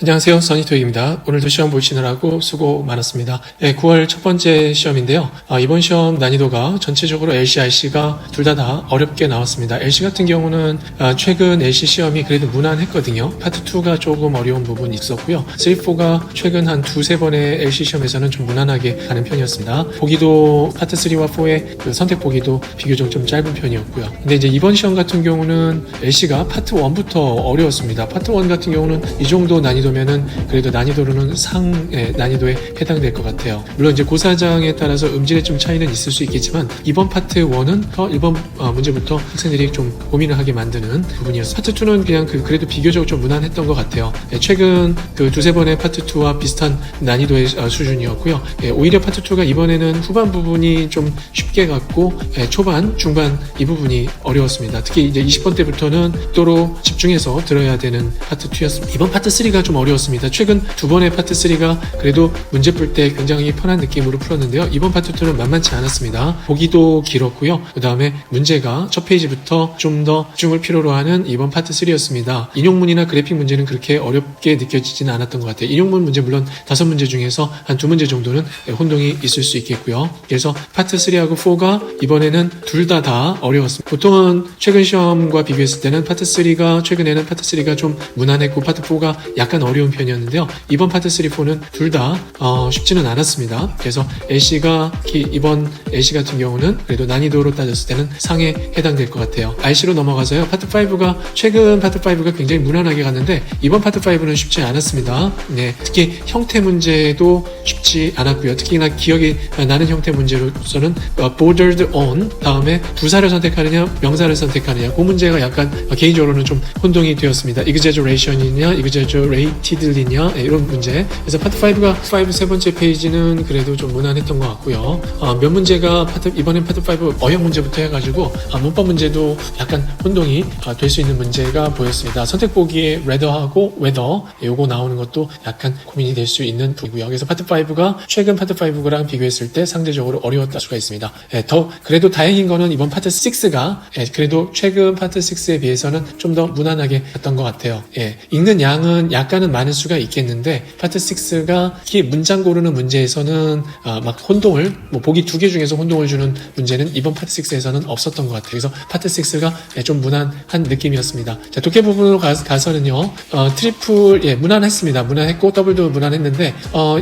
안녕하세요. 써니토익입니다. 오늘도 시험 보시느라고 수고 많았습니다. 9월 첫 번째 시험인데요. 이번 시험 난이도가 전체적으로 LC, RC가 둘 다 어렵게 나왔습니다. LC 같은 경우는 최근 LC 시험이 그래도 무난했거든요. 파트 2가 조금 어려운 부분이 있었고요. 3, 4가 최근 한 두세 번의 LC 시험에서는 좀 무난하게 가는 편이었습니다. 보기도 파트 3와 4의 그 선택 보기도 비교적 좀 짧은 편이었고요. 근데 이제 이번 시험 같은 경우는 LC가 파트 1부터 어려웠습니다. 파트 1 같은 경우는 이 정도 난이도면은 그래도 난이도로는 상의 난이도에 해당될 것 같아요. 물론 이제 고사장에 따라서 음질에 좀 차이는 있을 수 있겠지만 이번 파트 1은 1번 문제부터 학생들이 좀 고민을 하게 만드는 부분이었어요. 파트 2는 그냥 그래도 비교적 좀 무난했던 것 같아요. 최근 그 두세 번의 파트 2와 비슷한 난이도의 수준이었고요. 오히려 파트 2가 이번에는 후반 부분이 좀 쉽게 갔고 초반, 중반 이 부분이 어려웠습니다. 특히 이제 20번 때부터는 또로 집중해서 들어야 되는 파트 2였습니다. 이번 파트 3가 좀 어려웠습니다. 최근 두 번의 파트 3가 그래도 문제 풀 때 굉장히 편한 느낌으로 풀었는데요. 이번 파트 2는 만만치 않았습니다. 보기도 길었고요. 그 다음에 문제가 첫 페이지부터 좀 더 집중을 필요로 하는 이번 파트 3였습니다. 인용문이나 그래픽 문제는 그렇게 어렵게 느껴지지는 않았던 것 같아요. 인용문 문제 물론 5문제 중에서 한 2문제 정도는 혼동이 있을 수 있겠고요. 그래서 파트 3하고 4가 이번에는 둘 다 어려웠습니다. 보통은 최근 시험과 비교했을 때는 파트 3가 최근에는 파트 3가 좀 무난했고 파트 4가 약간 어려운 편이었는데요. 이번 파트 3, 4는 둘 다 쉽지는 않았습니다. 그래서 이번 LC 같은 경우는 그래도 난이도로 따졌을 때는 상에 해당될 것 같아요. RC로 넘어가서요. 파트 5가 최근 파트 5가 굉장히 무난하게 갔는데 이번 파트 5는 쉽지 않았습니다. 네, 특히 형태 문제도 쉽지 않았고요. 특히나 기억이 나는 형태 문제로서는 bordered on 다음에 부사를 선택하느냐 명사를 선택하느냐 그 문제가 약간 개인적으로는 좀 혼동이 되었습니다. exaggeration이냐 exaggeratedly냐 이런 문제. 그래서 파트 5가 세 번째 페이지는 그래도 좀 무난했던 것 같고요. 몇 문제가 이번엔 파트 5 어형 문제부터 해가지고 문법 문제도 약간 혼동이 될 수 있는 문제가 보였습니다. 선택 보기에 rather하고 whether 요거 나오는 것도 약간 고민이 될 수 있는 부분이고요. 그래서 파트 5가 최근 파트 5랑 비교했을 때 상대적으로 어려웠다 수가 있습니다. 더 그래도 다행인 거는 이번 파트 6가 그래도 최근 파트 6에 비해서는 좀 더 무난하게 갔던 것 같아요. 읽는 양은 약간은 많을 수가 있겠는데 파트 6가 특히 문장 고르는 문제에서는 막 혼동을 보기 2개 중에서 혼동을 주는 문제는 이번 파트 6에서는 없었던 것 같아요. 그래서 파트 6가 좀 무난한 느낌이었습니다. 자, 독해 부분으로 가서는요. 트리플 무난했습니다. 무난했고 더블도 무난했는데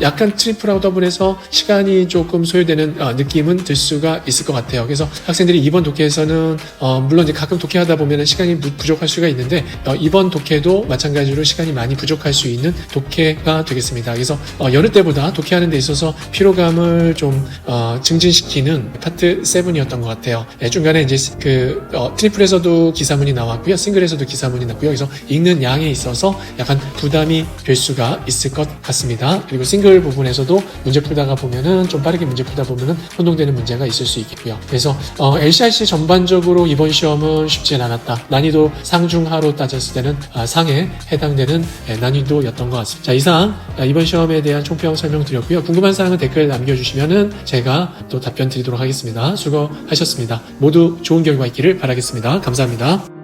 약간 트리플하고 더블에서 시간이 조금 소요되는 느낌은 들 수가 있을 것 같아요. 그래서 학생들이 이번 독해에서는 물론 이제 가끔 독해하다 보면 시간이 부족할 수가 있는데 이번 독해도 마찬가지로 시간이 많이 부족할 수 있는 독해가 되겠습니다. 그래서 여느 때보다 독해하는 데 있어서 피로감을 좀 증진시키는 파트 7이었던 것 같아요. 중간에 이제 트리플에서도 기사문이 나왔고요. 싱글에서도 기사문이 나왔고요. 그래서 읽는 양에 있어서 약간 부담이 될 수가 있을 것 같습니다. 그리고 싱글 부분에서도 문제 풀다가 보면은 좀 빠르게 문제 풀다 보면은 혼동되는 문제가 있을 수 있겠고요. 그래서 LCRC 전반적으로 이번 시험은 쉽지 않았다. 난이도 상중하로 따졌을 때는 상에 해당되는 난이도였던 것 같습니다. 자, 이상 이번 시험에 대한 총평 설명드렸고요. 궁금한 사항은 댓글 남겨주시면은 제가 또 답변 드리도록 하겠습니다. 수고하셨습니다. 모두 좋은 결과 있기를 바라겠습니다. 감사합니다.